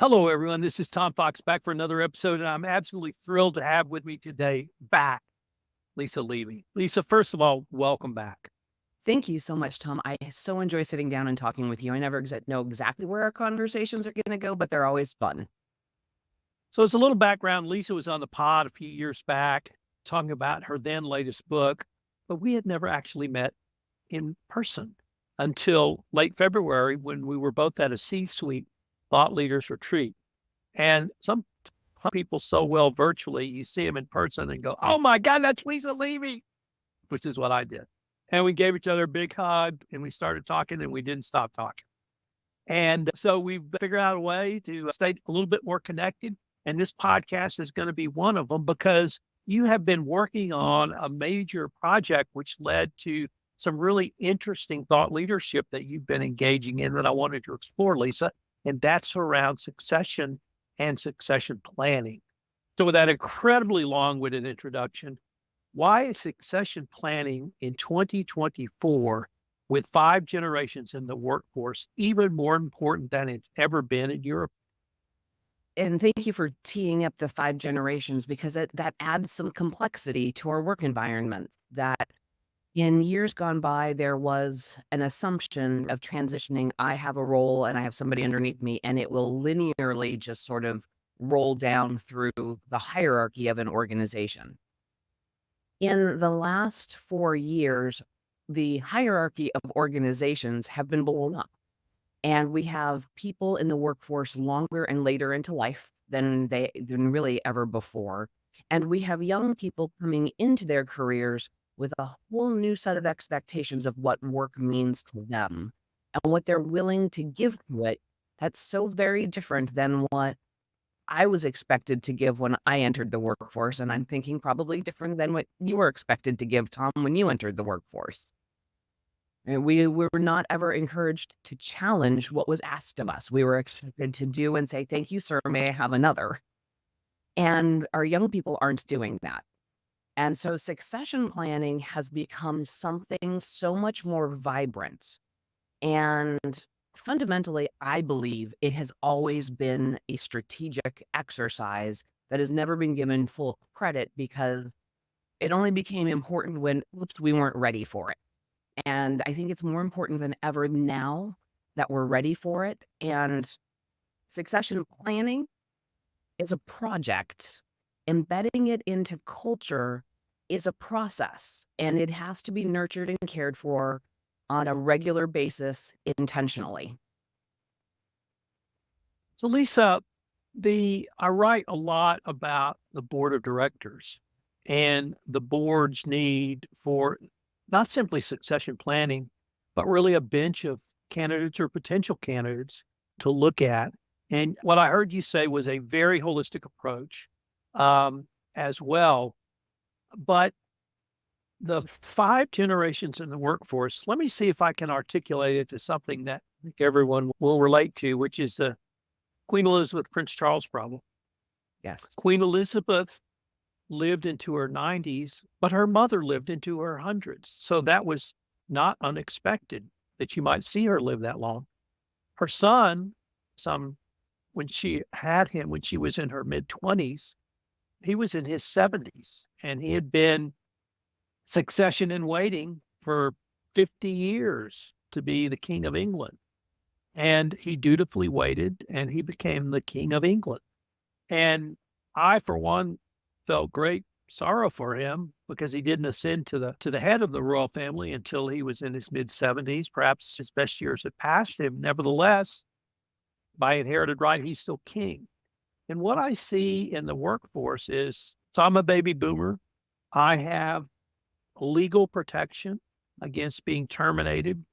Hello, everyone. This is Tom Fox back for another episode, and I'm absolutely thrilled to have with me today back Lisa Levy. Lisa, first of all, welcome back. Thank you so much, Tom. I so enjoy sitting down and talking with you. I never know exactly where our conversations are going to go, but they're always fun. So, as a little background, Lisa was on the pod a few years back talking about her then latest book, but we had never actually met in person until late February when we were both at a C suite thought leaders retreat. And some people so well virtually, you see them in person and go, "Oh my God, that's Lisa Levy," which is what I did. And we gave each other a big hug and we started talking and we didn't stop talking. And so we've figured out a way to stay a little bit more connected. And this podcast is going to be one of them because you have been working on a major project which led to some really interesting thought leadership that you've been engaging in that I wanted to explore, Lisa. And that's around succession and succession planning. So, with that incredibly long winded introduction, why is succession planning in 2024, with five generations in the workforce, even more important than it's ever been in Europe? And thank you for teeing up the five generations because that adds some complexity to our work environment. That in years gone by, there was an assumption of transitioning. I have a role and I have somebody underneath me, and it will linearly just sort of roll down through the hierarchy of an organization. In the last 4 years, the hierarchy of organizations have been blown up. And we have people in the workforce longer and later into life than really ever before. And we have young people coming into their careers with a whole new set of expectations of what work means to them and what they're willing to give to it. That's so very different than what I was expected to give when I entered the workforce. And I'm thinking probably different than what you were expected to give, Tom, when you entered the workforce. And we were not ever encouraged to challenge what was asked of us. We were expected to do and say, "Thank you, sir. May I have another?" And our young people aren't doing that. And so succession planning has become something so much more vibrant. And fundamentally, I believe it has always been a strategic exercise that has never been given full credit because it only became important when oops, we weren't ready for it. And I think it's more important than ever now that we're ready for it. And succession planning is a project. Embedding it into culture is a process, and it has to be nurtured and cared for on a regular basis intentionally. So, Lisa, I write a lot about the board of directors and the board's need for not simply succession planning, but really a bench of candidates or potential candidates to look at. And what I heard you say was a very holistic approach as well. But the five generations in the workforce, let me see if I can articulate it to something that I think everyone will relate to, which is the Queen Elizabeth, Prince Charles problem. Yes. Queen Elizabeth lived into her 90s, but her mother lived into her hundreds. So that was not unexpected that you might see her live that long. Her son, when she had him, when she was in her mid 20s, he was in his 70s and he had been succession in waiting for 50 years to be the King of England. And he dutifully waited and he became the King of England. And I, for one, felt great sorrow for him because he didn't ascend to the head of the royal family until he was in his mid 70s. Perhaps his best years had passed him. Nevertheless, by inherited right, he's still king. And what I see in the workforce is, so I'm a baby boomer. I have legal protection against being terminated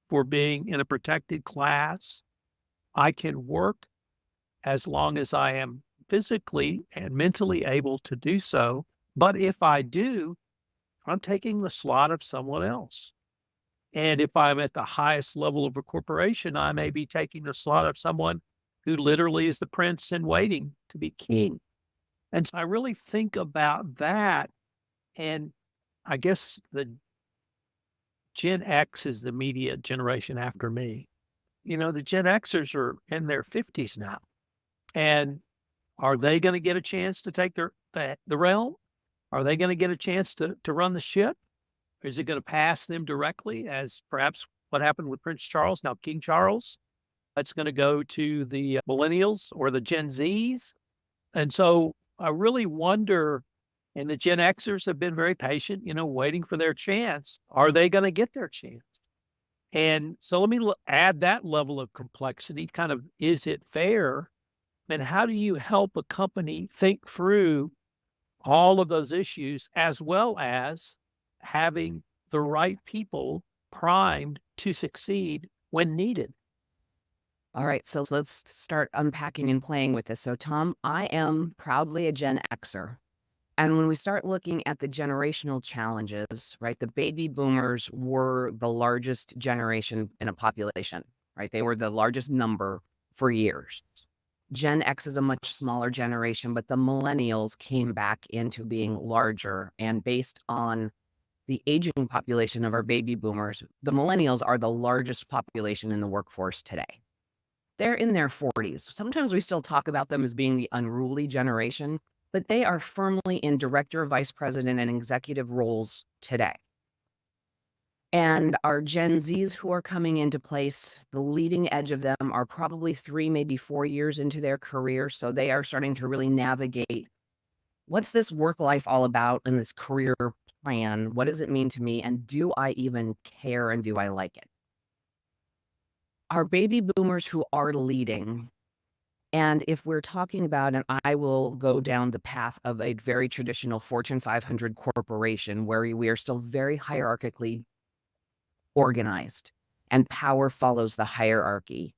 for being in a protected class. I can work as long as I am physically and mentally able to do so. But if I do, I'm taking the slot of someone else. And if I'm at the highest level of a corporation, I may be taking the slot of someone who literally is the prince in waiting to be king. And so I really think about that. And I guess the Gen X is the immediate generation after me. You know, the Gen Xers are in their 50s now. And are they going to get a chance to take the realm? Are they going to get a chance to run the ship? Is it going to pass them directly, as perhaps what happened with Prince Charles, now King Charles? It's going to go to the millennials or the Gen Zs. And so I really wonder, and the Gen Xers have been very patient, waiting for their chance. Are they going to get their chance? And so let me add that level of complexity. Kind of, is it fair? And how do you help a company think through all of those issues, as well as having the right people primed to succeed when needed? All right, so let's start unpacking and playing with this. So, Tom, I am proudly a Gen Xer. And when we start looking at the generational challenges, right, the baby boomers were the largest generation in a population, right? They were the largest number for years. Gen X is a much smaller generation, but the millennials came back into being larger. And based on the aging population of our baby boomers, the millennials are the largest population in the workforce today. They're in their 40s. Sometimes we still talk about them as being the unruly generation, but they are firmly in director, vice president, and executive roles today. And our Gen Zs who are coming into place, the leading edge of them are probably 3, maybe 4 years into their career. So they are starting to really navigate, what's this work life all about and this career plan? What does it mean to me? And do I even care, and do I like it? Our baby boomers who are leading, and if we're talking about, and I will go down the path of a very traditional Fortune 500 corporation where we are still very hierarchically organized and power follows the hierarchy.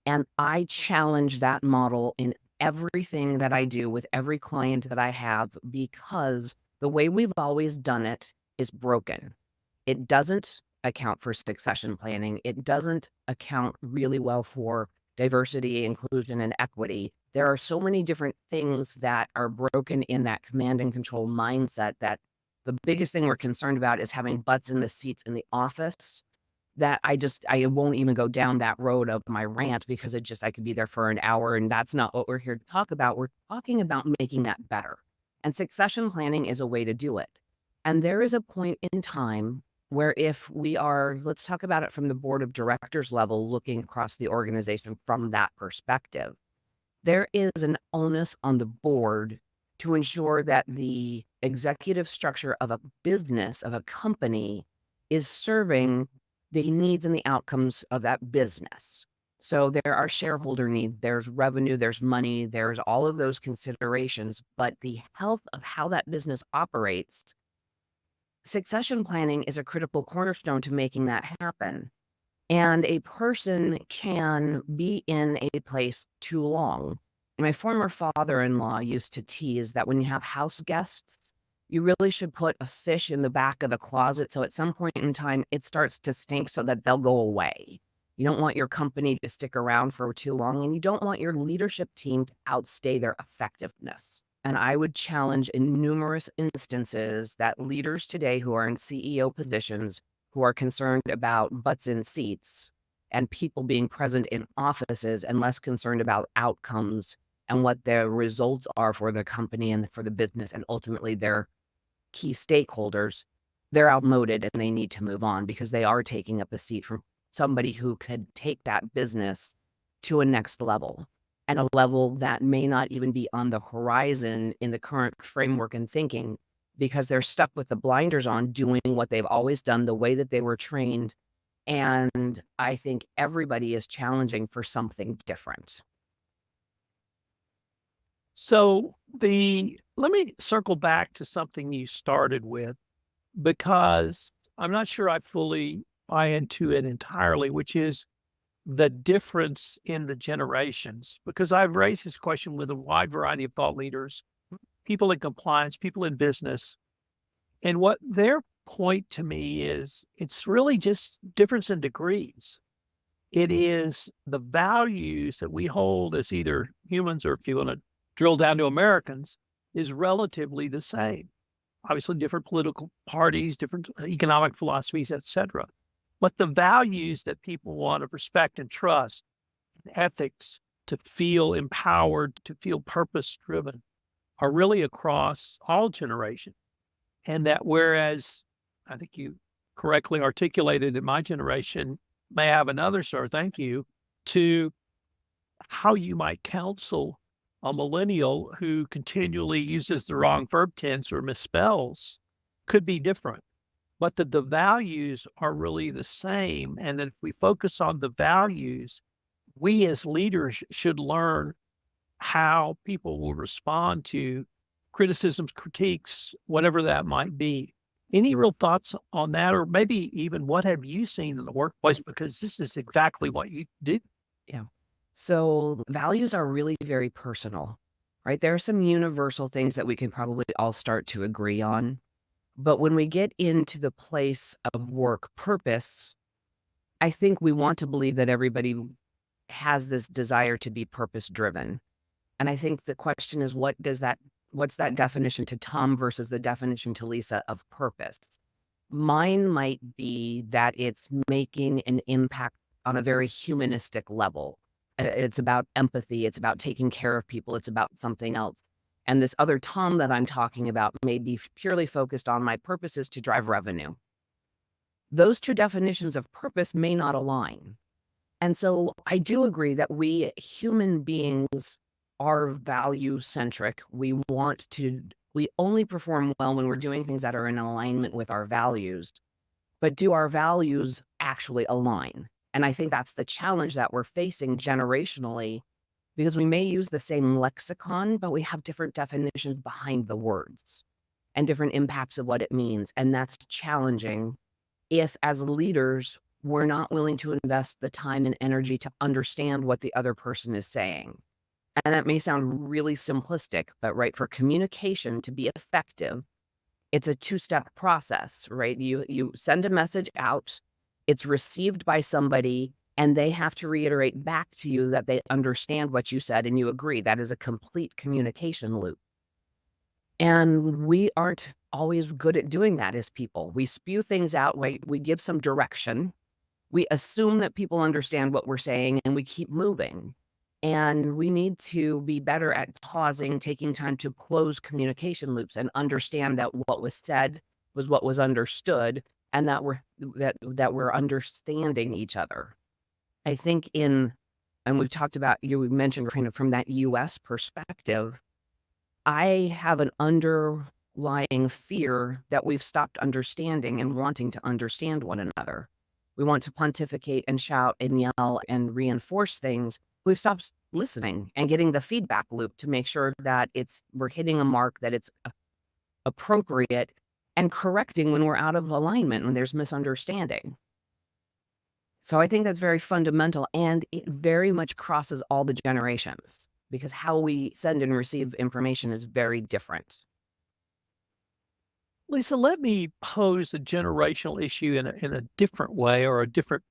And I challenge that model in everything that I do with every client that I have, because the way we've always done it is broken. It doesn't account for succession planning. It doesn't account really well for diversity, inclusion, and equity. There are so many different things that are broken in that command and control mindset that the biggest thing we're concerned about is having butts in the seats in the office, that I won't even go down that road of my rant, because I could be there for an hour, and that's not what we're here to talk about. We're talking about making that better. And succession planning is a way to do it. And there is a point in time where, if we are, let's talk about it from the board of directors level, looking across the organization from that perspective, there is an onus on the board to ensure that the executive structure of a business, of a company, is serving the needs and the outcomes of that business. So there are shareholder needs, there's revenue, there's money, there's all of those considerations, but the health of how that business operates, succession planning is a critical cornerstone to making that happen. And a person can be in a place too long. My former father-in-law used to tease that when you have house guests, you really should put a fish in the back of the closet, so at some point in time, it starts to stink so that they'll go away. You don't want your company to stick around for too long, and you don't want your leadership team to outstay their effectiveness. And I would challenge in numerous instances that leaders today who are in CEO positions, who are concerned about butts in seats and people being present in offices, and less concerned about outcomes and what the results are for the company and for the business, and ultimately their key stakeholders, they're outmoded and they need to move on, because they are taking up a seat from somebody who could take that business to a next level, and a level that may not even be on the horizon in the current framework and thinking, because they're stuck with the blinders on, doing what they've always done, the way that they were trained. And I think everybody is challenging for something different. So let me circle back to something you started with, because I'm not sure I fully buy into it entirely, which is the difference in the generations. Because I've raised this question with a wide variety of thought leaders, people in compliance, people in business, and what their point to me is, it's really just difference in degrees. It is the values that we hold as either humans, or if you want to drill down to Americans, is relatively the same. Obviously, different political parties, different economic philosophies, etc. But the values that people want of respect and trust, ethics, to feel empowered, to feel purpose driven are really across all generations. And that whereas I think you correctly articulated that my generation may have another, sir, thank you, to how you might counsel a millennial who continually uses the wrong verb tense or misspells could be different. But that the values are really the same. And that if we focus on the values, we as leaders should learn how people will respond to criticisms, critiques, whatever that might be. Any real thoughts on that? Or maybe even what have you seen in the workplace? Because this is exactly what you do. Yeah. So values are really very personal, right? There are some universal things that we can probably all start to agree on. But when we get into the place of work purpose, I think we want to believe that everybody has this desire to be purpose driven. And I think the question is, what's that definition to Tom versus the definition to Lisa of purpose? Mine might be that it's making an impact on a very humanistic level. It's about empathy. It's about taking care of people. It's about something else. And this other Tom that I'm talking about may be purely focused on my purpose is to drive revenue. Those two definitions of purpose may not align. And so I do agree that we human beings are value centric. We only perform well when we're doing things that are in alignment with our values. But do our values actually align? And I think that's the challenge that we're facing generationally, because we may use the same lexicon, but we have different definitions behind the words and different impacts of what it means. And that's challenging if, as leaders, we're not willing to invest the time and energy to understand what the other person is saying. And that may sound really simplistic, but right, for communication to be effective, it's a two-step process, right? You send a message out, it's received by somebody, and they have to reiterate back to you that they understand what you said and you agree. That is a complete communication loop. And we aren't always good at doing that as people. We spew things out, we give some direction, we assume that people understand what we're saying, and we keep moving. And we need to be better at pausing, taking time to close communication loops and understand that what was said was what was understood, and that we're understanding each other. I think and we've talked about, we mentioned kind of from that US perspective, I have an underlying fear that we've stopped understanding and wanting to understand one another. We want to pontificate and shout and yell and reinforce things. We've stopped listening and getting the feedback loop to make sure that we're hitting a mark, that it's appropriate, and correcting when we're out of alignment, when there's misunderstanding. So I think that's very fundamental, and it very much crosses all the generations, because how we send and receive information is very different. Lisa, let me pose a generational issue in a different way, or a different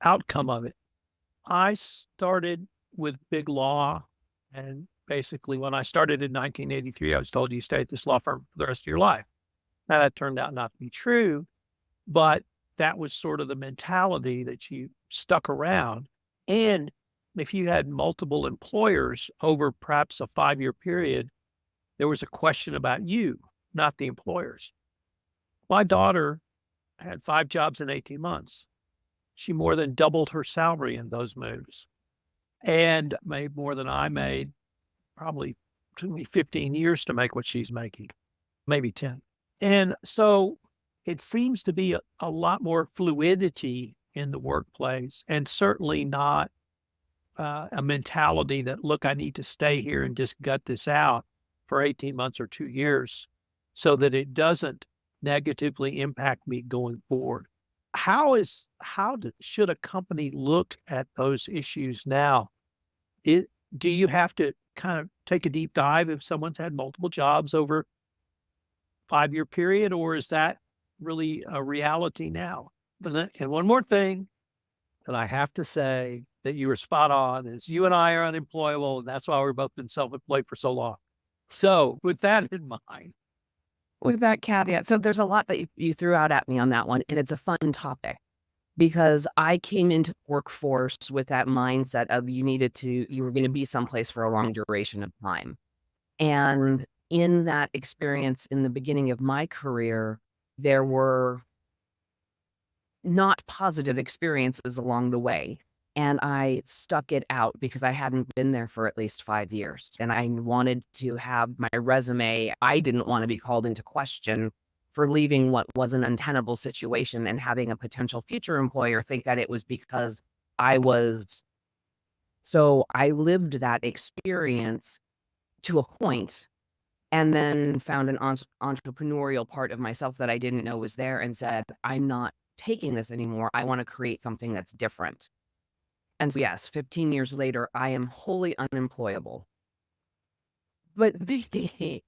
outcome of it. I started with big law, and basically when I started in 1983, I was told you stay at this law firm for the rest of your life. Now that turned out not to be true, but that was sort of the mentality that you stuck around. And if you had multiple employers over perhaps a 5-year period, there was a question about you, not the employers. My daughter had 5 jobs in 18 months. She more than doubled her salary in those moves and made more than I made. Probably took me 15 years to make what she's making, maybe 10. And so it seems to be a lot more fluidity in the workplace, and certainly not a mentality that, look, I need to stay here and just gut this out for 18 months or 2 years so that it doesn't negatively impact me going forward. Should a company look at those issues now? Do you have to kind of take a deep dive if someone's had multiple jobs over 5-year period, or is that really a reality now? And one more thing that I have to say that you were spot on is you and I are unemployable, and that's why we've both been self-employed for so long. So with that in mind. With that caveat, so there's a lot that you threw out at me on that one, and it's a fun topic. because I came into the workforce with that mindset of you were going to be someplace for a long duration of time. And in that experience in the beginning of my career, there were not positive experiences along the way. And I stuck it out because I hadn't been there for at least 5 years. And I wanted to have my resume. I didn't want to be called into question for leaving what was an untenable situation and having a potential future employer think that it was because I was. So I lived that experience to a point and then found an entrepreneurial part of myself that I didn't know was there and said, I'm not taking this anymore. I want to create something that's different. And so, yes, 15 years later, I am wholly unemployable. But the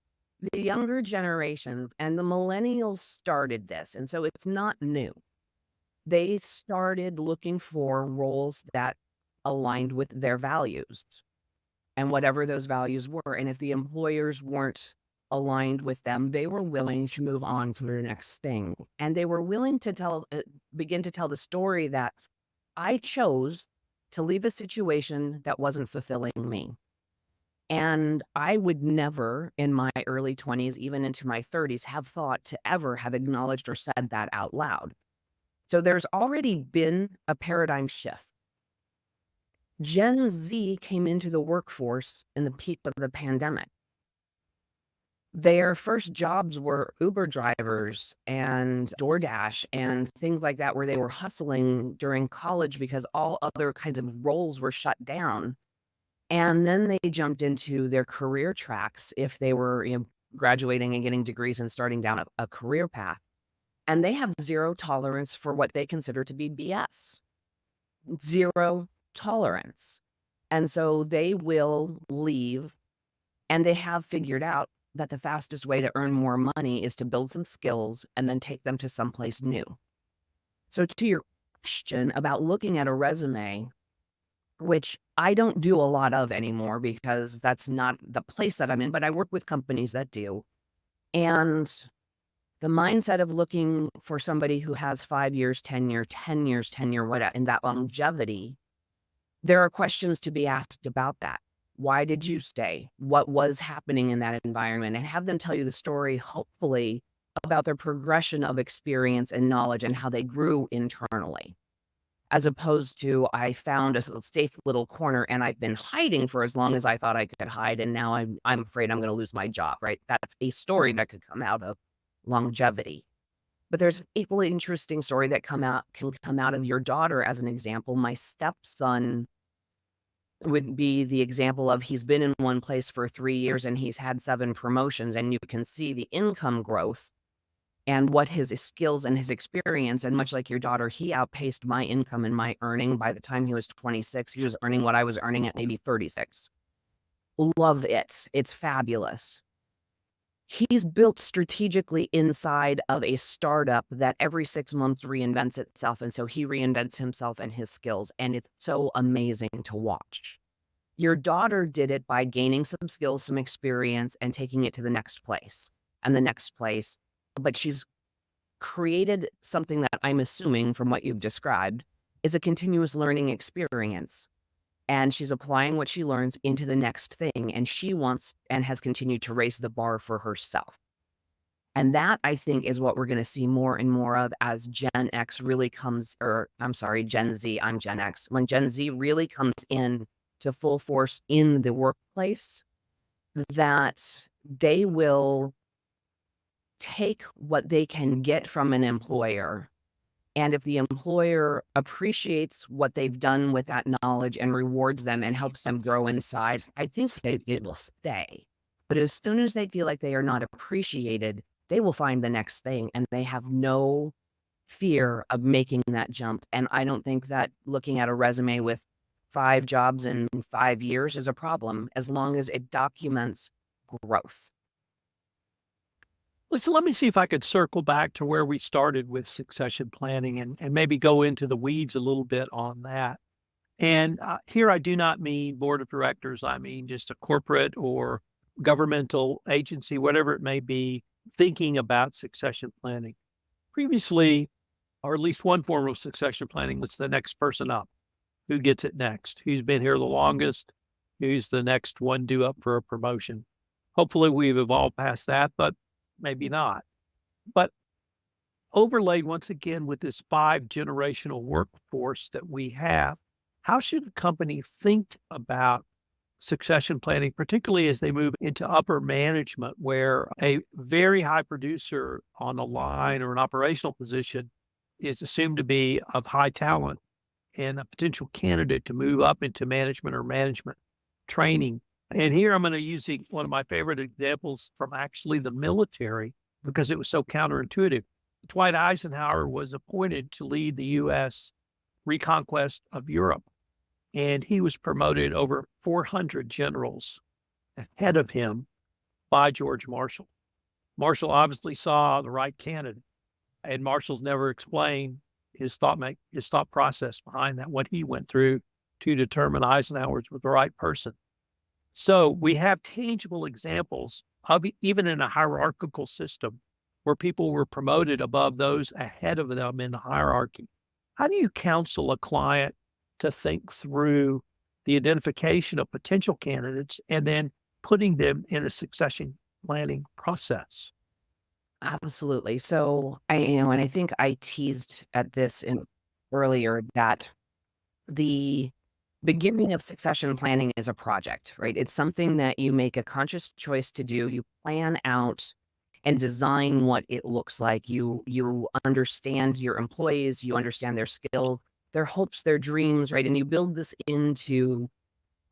younger generation and the millennials started this. And so it's not new. They started looking for roles that aligned with their values and whatever those values were. And if the employers weren't aligned with them, they were willing to move on to the next thing. And they were willing to begin to tell the story that I chose to leave a situation that wasn't fulfilling me. And I would never in my early 20s, even into my 30s, have thought to ever have acknowledged or said that out loud. So there's already been a paradigm shift. Gen Z came into the workforce in the peak of the pandemic. Their first jobs were Uber drivers and DoorDash and things like that, where they were hustling during college because all other kinds of roles were shut down. And then they jumped into their career tracks if they were graduating and getting degrees and starting down a career path. And they have zero tolerance for what they consider to be BS. Zero tolerance. And so they will leave, and they have figured out that the fastest way to earn more money is to build some skills and then take them to someplace new. So to your question about looking at a resume, which I don't do a lot of anymore because that's not the place that I'm in, but I work with companies that do. And the mindset of looking for somebody who has 5 years, 10 years, whatever, and that longevity, there are questions to be asked about that. Why did you stay? What was happening in that environment? And have them tell you the story, hopefully, about their progression of experience and knowledge and how they grew internally. As opposed to, I found a safe little corner and I've been hiding for as long as I thought I could hide, and now I'm afraid I'm going to lose my job, right? That's a story that could come out of longevity. But there's an equally interesting story that can come out of your daughter. As an example, my stepson would be the example of he's been in one place for 3 years and he's had 7 promotions, and you can see the income growth and what his skills and his experience. And much like your daughter, he outpaced my income and my earning. By the time he was 26, he was earning what I was earning at maybe 36. Love it. It's fabulous. He's built strategically inside of a startup that every 6 months reinvents itself. And so he reinvents himself and his skills. And it's so amazing to watch. Your daughter did it by gaining some skills, some experience, and taking it to the next place and the next place. But she's created something that I'm assuming from what you've described is a continuous learning experience. And she's applying what she learns into the next thing. And she wants and has continued to raise the bar for herself. And that, I think, is what we're going to see more and more of as Gen X really comes, or I'm sorry, Gen Z, I'm Gen X. When Gen Z really comes in to full force in the workplace, that they will take what they can get from an employer. And if the employer appreciates what they've done with that knowledge and rewards them and helps them grow inside, I think it will stay. But as soon as they feel like they are not appreciated, they will find the next thing, and they have no fear of making that jump. And I don't think that looking at a resume with 5 jobs in 5 years is a problem, as long as it documents growth. So let me see if I could circle back to where we started with succession planning and maybe go into the weeds a little bit on that. And here I do not mean board of directors. I mean just a corporate or governmental agency, whatever it may be, thinking about succession planning. Previously, or at least one form of succession planning was the next person up. Who gets it next? Who's been here the longest? Who's the next one due up for a promotion? Hopefully we've evolved past that, but maybe not. But overlaid once again with this 5 generational workforce that we have, how should a company think about succession planning, particularly as they move into upper management, where a very high producer on a line or an operational position is assumed to be of high talent and a potential candidate to move up into management or management training? And here I'm going to use one of my favorite examples from actually the military because it was so counterintuitive. Dwight Eisenhower was appointed to lead the U.S. reconquest of Europe, and he was promoted over 400 generals ahead of him by George Marshall. Marshall obviously saw the right candidate, and Marshall's never explained his thought process behind that, what he went through to determine Eisenhower was the right person. So we have tangible examples of even in a hierarchical system where people were promoted above those ahead of them in the hierarchy. How do you counsel a client to think through the identification of potential candidates and then putting them in a succession planning process? Absolutely. So and I think I teased at this earlier that the beginning of succession planning is a project, right? It's something that you make a conscious choice to do. You plan out and design what it looks like. You understand your employees, you understand their skill, their hopes, their dreams, right? And you build this into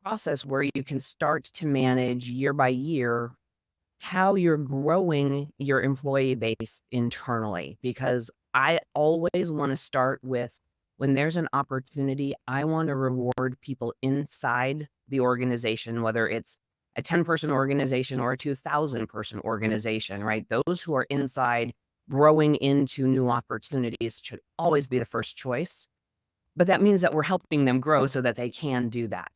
a process where you can start to manage year by year how you're growing your employee base internally. Because I always want to start with when there's an opportunity, I want to reward people inside the organization, whether it's a 10-person organization or a 2,000-person organization, right? Those who are inside growing into new opportunities should always be the first choice. But that means that we're helping them grow so that they can do that.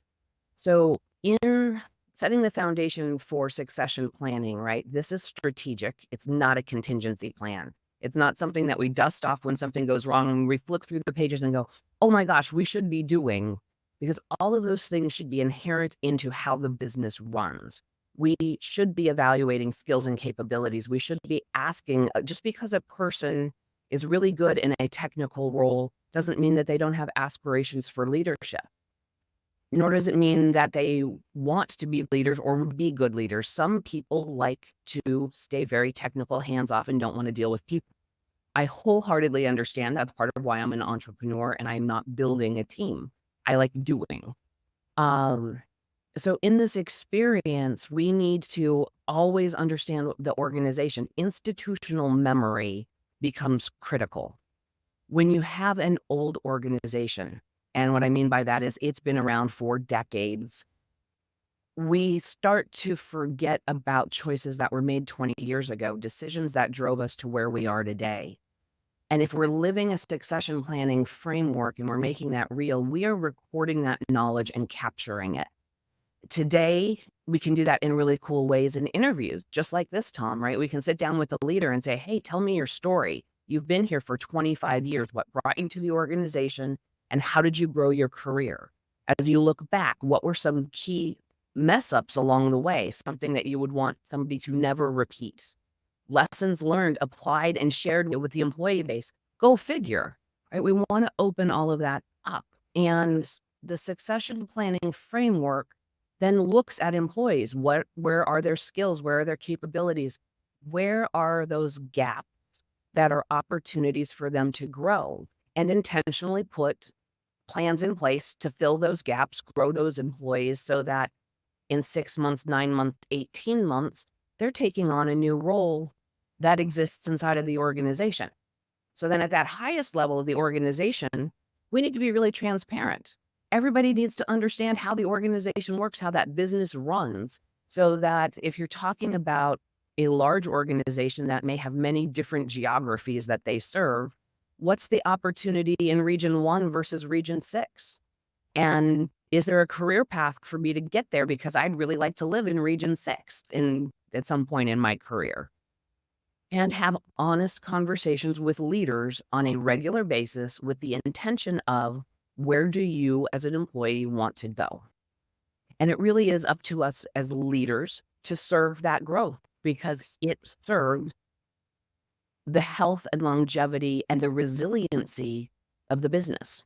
So in setting the foundation for succession planning, right? This is strategic. It's not a contingency plan. It's not something that we dust off when something goes wrong and we flick through the pages and go, oh my gosh, we should be doing, because all of those things should be inherent into how the business runs. We should be evaluating skills and capabilities. We should be asking, just because a person is really good in a technical role doesn't mean that they don't have aspirations for leadership. Nor does it mean that they want to be leaders or be good leaders. Some people like to stay very technical, hands off, and don't want to deal with people. I wholeheartedly understand that's part of why I'm an entrepreneur and I'm not building a team. I like doing. So in this experience, we need to always understand the organization. Institutional memory becomes critical. When you have an old organization, and what I mean by that is it's been around for decades, we start to forget about choices that were made 20 years ago, decisions that drove us to where we are today. And if we're living a succession planning framework and we're making that real, we are recording that knowledge and capturing it. Today, we can do that in really cool ways in interviews, just like this, Tom, right? We can sit down with the leader and say, hey, tell me your story. You've been here for 25 years. What brought you to the organization? And how did you grow your career? As you look back, what were some key mess ups along the way? Something that you would want somebody to never repeat. Lessons learned, applied, and shared with the employee base. Go figure, right? We want to open all of that up. And the succession planning framework then looks at employees. Where are their skills? Where are their capabilities? Where are those gaps that are opportunities for them to grow? And intentionally put plans in place to fill those gaps, grow those employees so that in 6 months, 9 months, 18 months, they're taking on a new role that exists inside of the organization. So then at that highest level of the organization, we need to be really transparent. Everybody needs to understand how the organization works, how that business runs, so that if you're talking about a large organization that may have many different geographies that they serve, what's the opportunity in region 1 versus region 6? And is there a career path for me to get there? Because I'd really like to live in region 6 at some point in my career. and have honest conversations with leaders on a regular basis with the intention of where do you as an employee want to go? And it really is up to us as leaders to serve that growth because it serves the health and longevity and the resiliency of the business.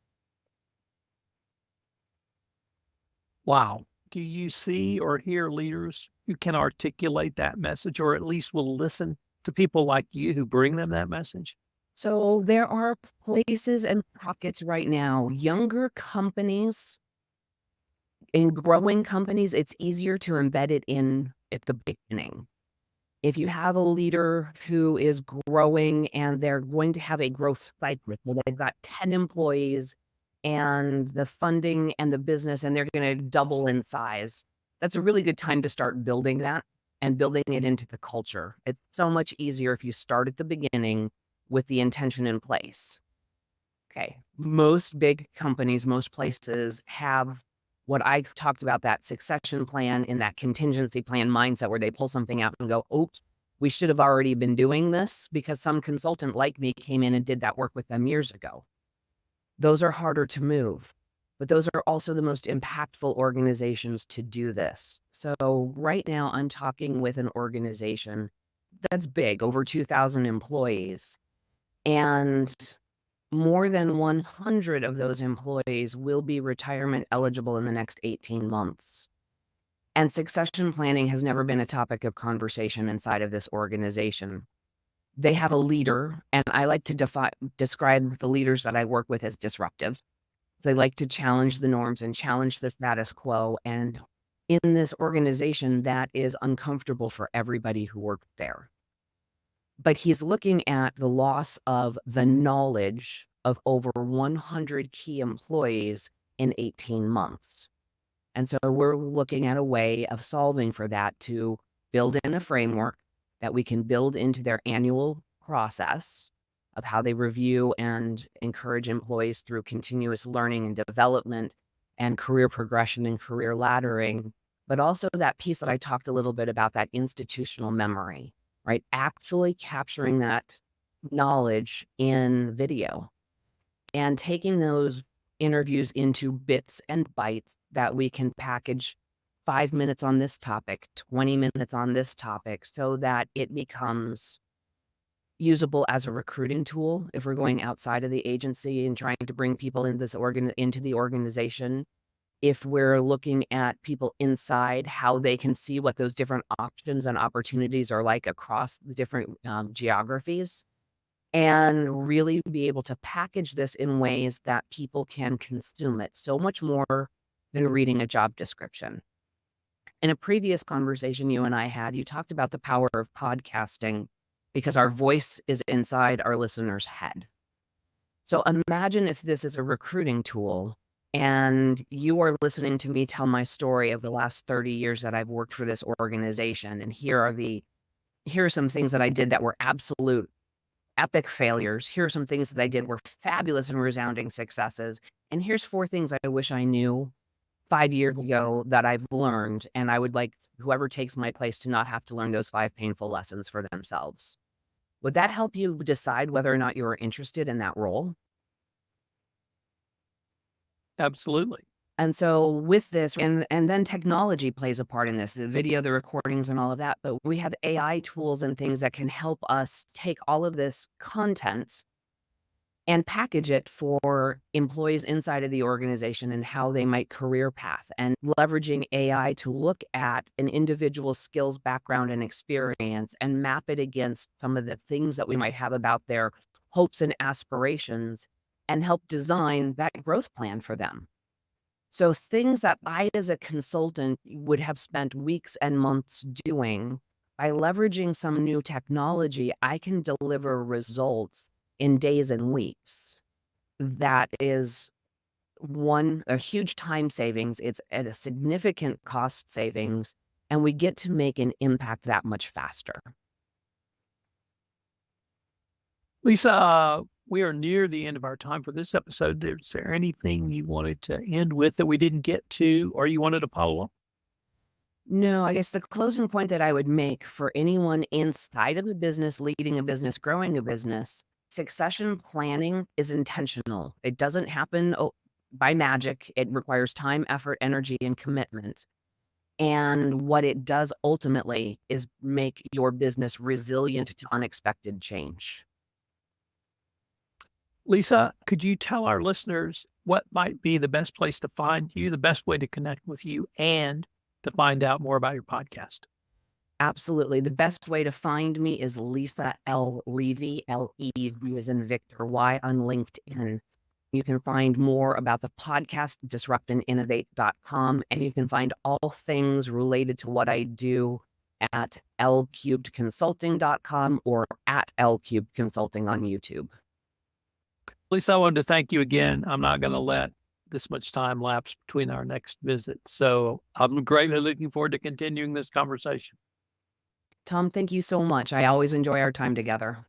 Wow. Do you see or hear leaders who can articulate that message or at least will listen to people like you who bring them that message? So there are places and pockets right now, younger companies, in growing companies, it's easier to embed it in at the beginning. If you have a leader who is growing and they're going to have a growth cycle, well, they've got 10 employees and the funding and the business, and they're going to double in size, that's a really good time to start building that and building it into the culture. It's so much easier if you start at the beginning with the intention in place. Okay. Most big companies, most places have what I talked about, that succession plan in that contingency plan mindset where they pull something out and go, oops, we should have already been doing this because some consultant like me came in and did that work with them years ago. Those are harder to move, but those are also the most impactful organizations to do this. So right now I'm talking with an organization that's big, over 2,000 employees, and more than 100 of those employees will be retirement eligible in the next 18 months. And succession planning has never been a topic of conversation inside of this organization. They have a leader, and I like to describe the leaders that I work with as disruptive. They like to challenge the norms and challenge the status quo. And in this organization, that is uncomfortable for everybody who worked there. But he's looking at the loss of the knowledge of over 100 key employees in 18 months. And so we're looking at a way of solving for that to build in a framework that we can build into their annual process of how they review and encourage employees through continuous learning and development and career progression and career laddering, but also that piece that I talked a little bit about, that institutional memory, right? Actually capturing that knowledge in video and taking those interviews into bits and bytes that we can package 5 minutes on this topic, 20 minutes on this topic, so that it becomes usable as a recruiting tool if we're going outside of the agency and trying to bring people into the organization. If we're looking at people inside, how they can see what those different options and opportunities are like across the different geographies, and really be able to package this in ways that people can consume it so much more than reading a job description. In a previous conversation you and I had, you talked about the power of podcasting because our voice is inside our listener's head. So imagine if this is a recruiting tool and you are listening to me tell my story of the last 30 years that I've worked for this organization. And here are some things that I did that were absolute epic failures. Here are some things that I did were fabulous and resounding successes. And here's 4 things I wish I knew 5 years ago that I've learned. And I would like whoever takes my place to not have to learn those 5 painful lessons for themselves. Would that help you decide whether or not you are interested in that role? Absolutely. And so with this, and then technology plays a part in this, the video, the recordings and all of that, but we have AI tools and things that can help us take all of this content and package it for employees inside of the organization and how they might career path, and leveraging AI to look at an individual's skills, background, and experience and map it against some of the things that we might have about their hopes and aspirations and help design that growth plan for them. So things that I, as a consultant, would have spent weeks and months doing, by leveraging some new technology, I can deliver results in days and weeks. That is a huge time savings. It's at a significant cost savings, and we get to make an impact that much faster. Lisa, we are near the end of our time for this episode. Is there anything you wanted to end with that we didn't get to, or you wanted to follow up? No, I guess the closing point that I would make for anyone inside of a business, leading a business, growing a business, succession planning is intentional. It doesn't happen by magic. It requires time, effort, energy, and commitment. And what it does ultimately is make your business resilient to unexpected change. Lisa, could you tell our listeners what might be the best place to find you, the best way to connect with you, and to find out more about your podcast? Absolutely. The best way to find me is Lisa L. Levy, L-E-V as in Victor, Y on LinkedIn. You can find more about the podcast, disruptandinnovate.com, and you can find all things related to what I do at lcubedconsulting.com or at lcubedconsulting on YouTube. Lisa, I wanted to thank you again. I'm not going to let this much time lapse between our next visit. So I'm greatly looking forward to continuing this conversation. Tom, thank you so much. I always enjoy our time together.